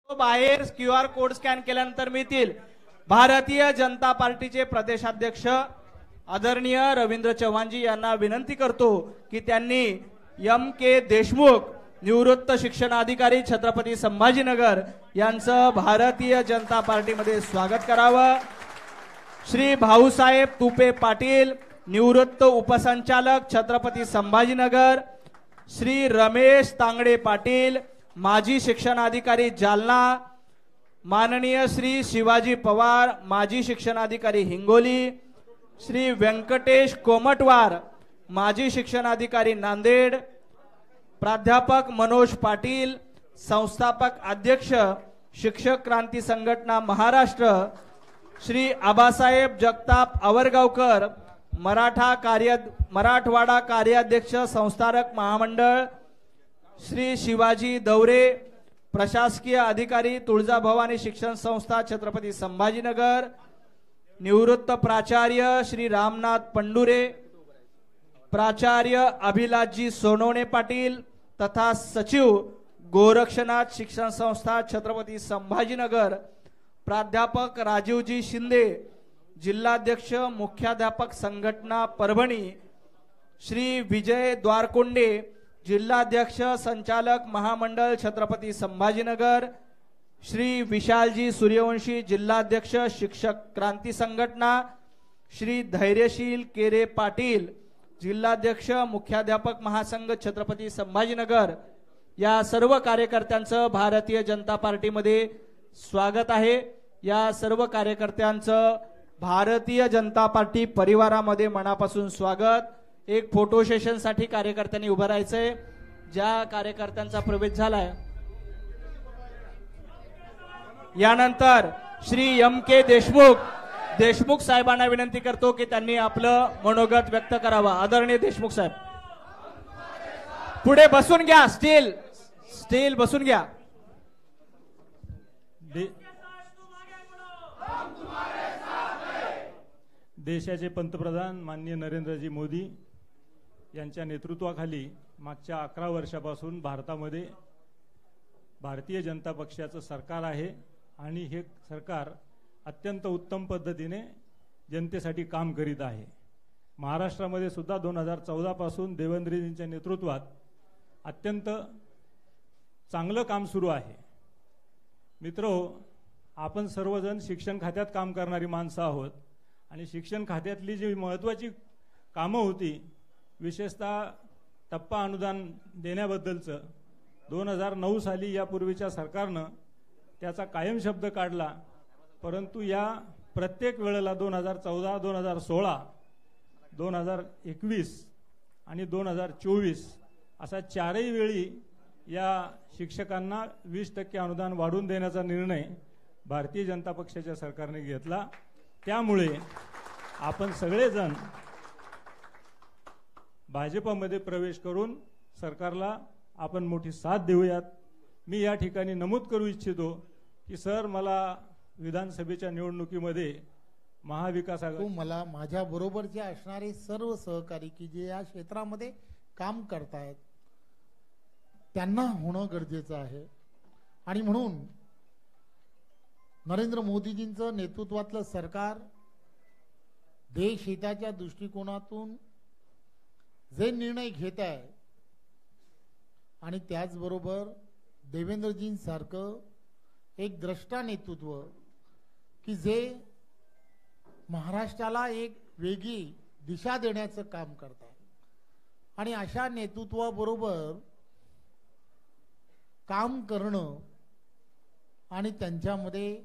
बाहेर QR code scan केल्यानंतर मिळतील। भारतीय जनता पार्टीचे प्रदेशाध्यक्ष आदरणीय रवींद्र चव्हाणजी यांना विनंती करतो की त्यांनी M.K. देशमुख निवृत्त शिक्षणाधिकारी छत्रपती संभाजीनगर यांचं भारतीय जनता पार्टीमध्ये स्वागत करावं। श्री भाऊसाहेब तुपे पाटील निवृत्त उपसंचालक छत्रपती संभाजीनगर, श्री रमेश तांगडे पाटील माजी शिक्षणाधिकारी जालना, माननीय श्री शिवाजी पवार माजी शिक्षणाधिकारी हिंगोली, श्री व्यंकटेश कोमटवार माजी शिक्षणाधिकारी नांदेड, प्राध्यापक मनोज पाटील संस्थापक अध्यक्ष शिक्षक क्रांती संघटना महाराष्ट्र, श्री आबासाहेब जगताप आवरगावकर मराठवाडा कार्याध्यक्ष संस्थारक महामंडळ, श्री शिवाजी दौरे प्रशासकीय अधिकारी तुळजाभवानी शिक्षण संस्था छत्रपती संभाजीनगर, निवृत्त प्राचार्य श्री रामनाथ पंडुरे, प्राचार्य अभिलाषजी सोनवणे पाटील तथा सचिव गोरक्षनाथ शिक्षण संस्था छत्रपती संभाजीनगर, प्राध्यापक राजीवजी शिंदे जिल्हाध्यक्ष मुख्याध्यापक संघटना परभणी, श्री विजय द्वारकोंडे जिल्हाध्यक्ष संचालक महामंडळ छत्रपती संभाजीनगर, श्री विशालजी सूर्यवंशी जिल्हाध्यक्ष शिक्षक क्रांती संघटना, श्री धैर्यशील केरे पाटील जिल्हाध्यक्ष मुख्याध्यापक महासंघ छत्रपती संभाजीनगर या सर्व कार्यकर्त्यांचं भारतीय जनता पार्टीमध्ये स्वागत आहे। या सर्व कार्यकर्त्यांचं भारतीय जनता पार्टी परिवारामध्ये मनापासून स्वागत। एक फोटो सेशन साठी कार्यकर्त्यांनी उभं राहायचंय। ज्या कार्यकर्त्यांचा प्रवेश झालाय यानंतर श्री M.K. देशमुख साहेबांना विनंती करतो की त्यांनी आपलं मनोगत व्यक्त करावं। आदरणीय देशमुख साहेब पुढे बसून घ्या, स्टील बसून घ्या। देशाचे पंतप्रधान माननीय नरेंद्रजी मोदी यांच्या नेतृत्वाखाली मागच्या 11 वर्षापासून भारतामध्ये भारतीय जनता पक्षाचं सरकार आहे आणि हे सरकार अत्यंत उत्तम पद्धतीने जनतेसाठी काम करीत आहे। महाराष्ट्रामध्ये सुद्धा 2014 पासून देवेंद्रजींच्या नेतृत्वात अत्यंत चांगलं काम सुरू आहे। मित्रहो, आपण सर्वजण शिक्षण खात्यात काम करणारी माणसं आहोत आणि शिक्षण खात्यातली जी महत्त्वाची कामं होती, विशेषतः टप्पा अनुदान देण्याबद्दलचं 2009 साली यापूर्वीच्या सरकारनं त्याचा कायम शब्द काढला, परंतु या प्रत्येक वेळेला 2014, 2016, 2021 आणि 2024 असा चारही वेळी या शिक्षकांना 20% अनुदान वाढवून देण्याचा निर्णय भारतीय जनता पक्षाच्या सरकारने घेतला। त्यामुळे आपण सगळेजण भाजपमध्ये प्रवेश करून सरकारला आपण मोठी साथ देऊयात। मी या ठिकाणी नमूद करू इच्छितो की सर, मला विधानसभेच्या निवडणुकीमध्ये महाविकास आघाडी मला माझ्या बरोबरचे असणारे सर्व सहकारी की जे या क्षेत्रामध्ये काम करतायत त्यांना होणं गरजेचं आहे आणि म्हणून नरेंद्र मोदीजींचं नेतृत्वातलं सरकार देश हिताच्या दृष्टिकोनातून जे निर्णय घेत आहे आणि त्याचबरोबर देवेंद्रजींसारखं एक द्रष्टा नेतृत्व की जे महाराष्ट्राला एक वेगळी दिशा देण्याचं काम करतात आणि अशा नेतृत्वाबरोबर काम करणं आणि त्यांच्यामध्ये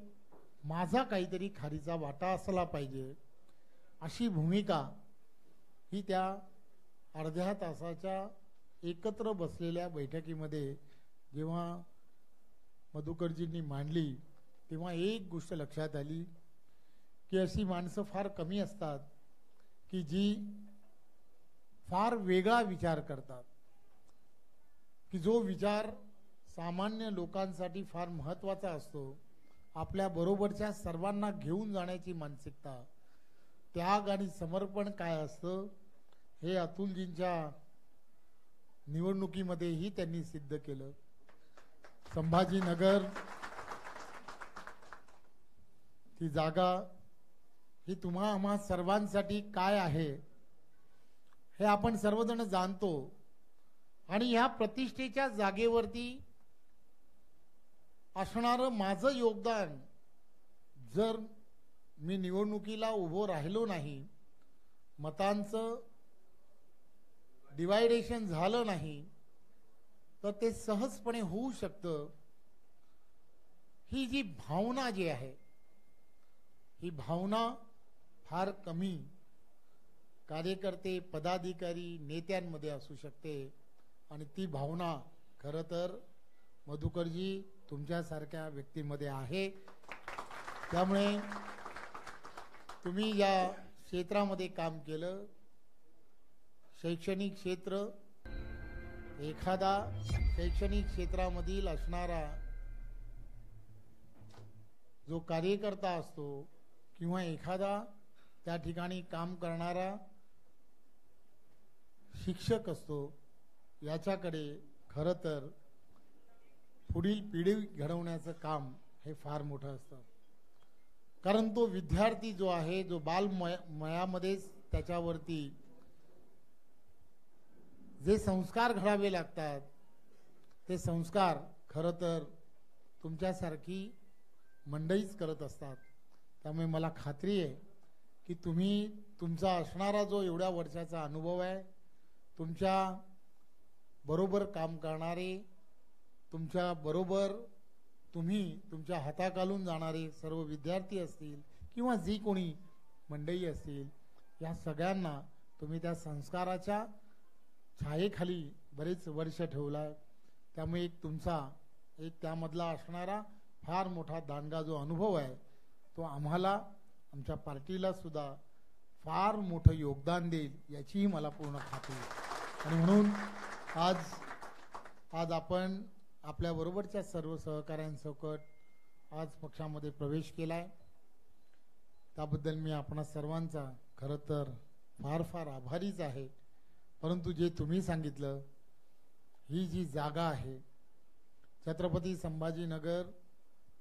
माझा काहीतरी खारीचा वाटा असला पाहिजे अशी भूमिका ही त्या अर्ध्या तासाच्या एकत्र बसलेल्या बैठकीमध्ये जेव्हा मधुकरजींनी मांडली तेव्हा एक गोष्ट लक्षात आली की अशी माणसं फार कमी असतात की जी फार वेगळा विचार करतात, की जो विचार सामान्य लोकांसाठी फार महत्त्वाचा असतो। आपल्या बरोबरच्या सर्वांना घेऊन जाण्याची मानसिकता, त्याग आणि समर्पण काय असतं हे अतुलजींच्या निवडणुकीमध्येही त्यांनी सिद्ध केलं। संभाजीनगर ही जागा ही तुम्हा आम्हा सर्वांसाठी काय आहे हे आपण सर्वजण जाणतो आणि ह्या प्रतिष्ठेच्या जागेवरती असणारं माझं योगदान जर मी निवडणुकीला उभो राहिलो नाही, मतांचं डिवायडेशन झालं नाही, तर ते सहजपणे होऊ शकतं. ही जी भावना जी आहे ही भावना फार कमी कार्यकर्ते पदाधिकारी नेत्यांमध्ये असू शकते आणि ती भावना खरं तर मधुकरजी तुमच्यासारख्या व्यक्तीमध्ये आहे. त्यामुळे तुम्ही या क्षेत्रामध्ये काम केलं. शैक्षणिक क्षेत्र एखादा शैक्षणिक क्षेत्रामधील असणारा जो कार्यकर्ता असतो किंवा एखादा त्या ठिकाणी काम करणारा शिक्षक असतो, याच्याकडे खरं तर पुढील पिढी घडवण्याचं काम हे फार मोठं असतं. कारण तो विद्यार्थी जो आहे, जो बालमयामध्येच त्याच्यावरती जे संस्कार घडावे लागतात ते संस्कार खरं तर तुमच्यासारखी मंडळीच करत असतात. त्यामुळे मला खात्री आहे की तुम्ही तुमचा असणारा जो एवढ्या वर्षाचा अनुभव आहे, तुमच्या बरोबर काम करणारे, तुमच्या बरोबर तुम्ही तुमच्या हाताखालून जाणारे सर्व विद्यार्थी असतील किंवा जी कोणी मंडळी असतील, या सगळ्यांना तुम्ही त्या संस्काराच्या छायेखाली बरेच वर्ष ठेवला. त्यामुळे तुमचा एक त्यामधला असणारा फार मोठा दांडगा जो अनुभव आहे तो आम्हाला, आमच्या पार्टीला सुद्धा फार मोठं योगदान देईल याचीही मला पूर्ण खात्री आहे. आणि म्हणून आज आपण आपल्या बरोबरच्या सर्व सहकाऱ्यांसकट आज पक्षामध्ये प्रवेश केलाय. त्याबद्दल मी आपणा सर्वांचा खरं तर फार फार आभारीच आहे. परंतु जे तुम्ही सांगितलं, ही जी जागा आहे छत्रपती संभाजीनगर,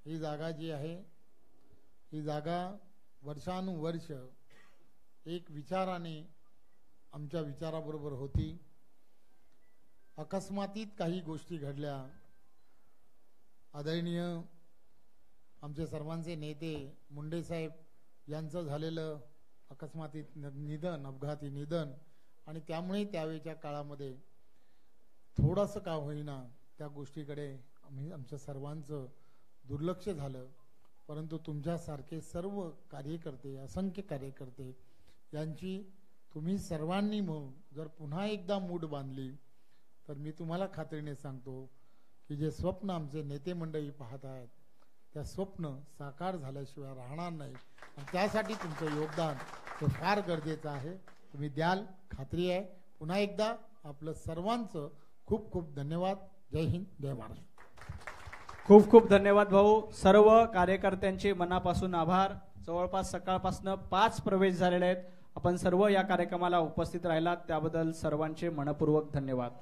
ही जागा जी आहे ही जागा वर्षानुवर्ष एक विचाराने आमच्या विचाराबरोबर होती. अकस्मातीत काही गोष्टी घडल्या. आदरणीय आमचे सर्वांचे नेते मुंडे साहेब यांचं झालेलं अकस्मातीत निधन, अपघाती निधन, आणि त्यामुळे त्यावेळच्या काळामध्ये थोडंसं का होईना त्या गोष्टीकडे आमच्या सर्वांचं दुर्लक्ष झालं. परंतु तुमच्यासारखे सर्व कार्यकर्ते, असंख्य कार्यकर्ते यांची तुम्ही सर्वांनी मिळून जर पुन्हा एकदा मूठ बांधली तर मी तुम्हाला खात्रीने सांगतो की जे स्वप्न आमचे नेते मंडळी पाहत आहेत त्या स्वप्न साकार झाल्याशिवाय राहणार नाही. आणि त्यासाठी तुमचं योगदान हे फार गरजेचं आहे. तुम्ही द्याल, खात्री आहे. पुन्हा एकदा आपलं सर्वांचं खूप खूप धन्यवाद. जय हिंद, जय महाराष्ट्र. खूप खूप धन्यवाद भाऊ. सर्व कार्यकर्त्यांचे मनापासून आभार. जवळपास सकाळपासून 5 प्रवेश झालेले आहेत. आपण सर्व या कार्यक्रमाला उपस्थित राहिलात त्याबद्दल सर्वांचे मनपूर्वक धन्यवाद.